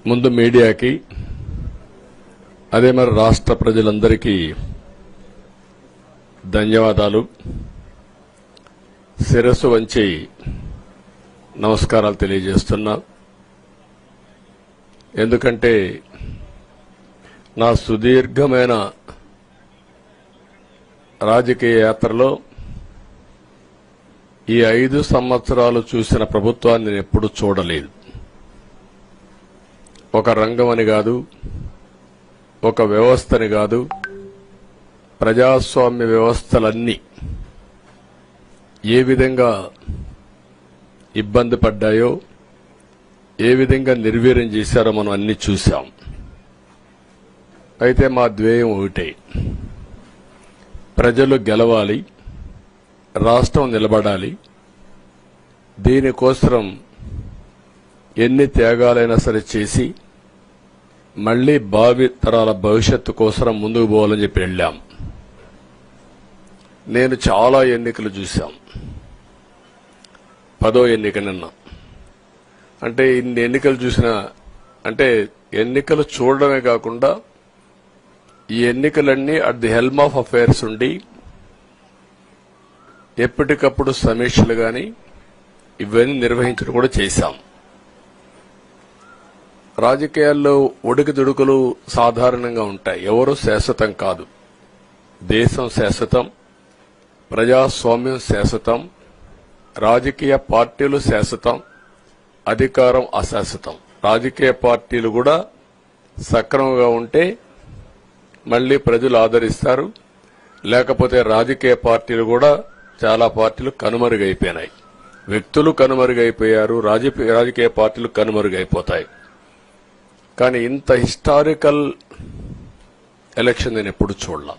ముందు మీడియాకి అదే మరి రాష్ట్ర ప్రజలందరికీ ధన్యవాదాలు. శిరస్సు వంచి నమస్కారాలు తెలియజేస్తున్నా. ఎందుకంటే నా సుదీర్ఘమైన రాజకీయ యాత్రలో ఈ 5 సంవత్సరాలు చూసిన ప్రభుత్వాన్ని నేను ఎప్పుడూ చూడలేదు. ఒక రంగం అని కాదు, ఒక వ్యవస్థని కాదు, ప్రజాస్వామ్య వ్యవస్థలన్నీ ఏ విధంగా ఇబ్బంది పడ్డాయో, ఏ విధంగా నిర్వీర్యం చేశారో మనం అన్ని చూశాం. అయితే మా ధ్యేయం ఒకటే, ప్రజలు గెలవాలి, రాష్ట్రం నిలబడాలి. దీనికోసం ఎన్ని త్యాగాలైనా సరే చేసి మళ్లీ భావి తరాల భవిష్యత్తు కోసం ముందుకు పోవాలని చెప్పి వెళ్ళాం. నేను చాలా ఎన్నికలు చూశాం. 10వ ఎన్నిక నిన్న. అంటే ఇన్ని ఎన్నికలు చూసినా, అంటే ఎన్నికలు చూడడమే కాకుండా ఈ ఎన్నికలన్నీ at the helm of affairs ఉండి ఎప్పటికప్పుడు సమీక్షలు గాని ఇవన్నీ నిర్వహించడం కూడా చేశాం. రాజకీయాల్లో ఒడికిదుడుకులు సాధారణంగా ఉంటాయి. ఎవరు శాశ్వతం కాదు. దేశం శాశ్వతం, ప్రజాస్వామ్యం శాశ్వతం, రాజకీయ పార్టీలు శాశ్వతం, అధికారం అశాశ్వతం. రాజకీయ పార్టీలు కూడా సక్రమంగా ఉంటే మళ్లీ ప్రజలు ఆదరిస్తారు. లేకపోతే రాజకీయ పార్టీలు కూడా చాలా పార్టీలు కనుమరుగైపోయినాయి. వ్యక్తులు కనుమరుగైపోయారు, రాజకీయ పార్టీలు కనుమరుగైపోతాయి. కానీ ఇంత హిస్టారికల్ ఎలక్షన్ నేను ఎప్పుడు చూడలా.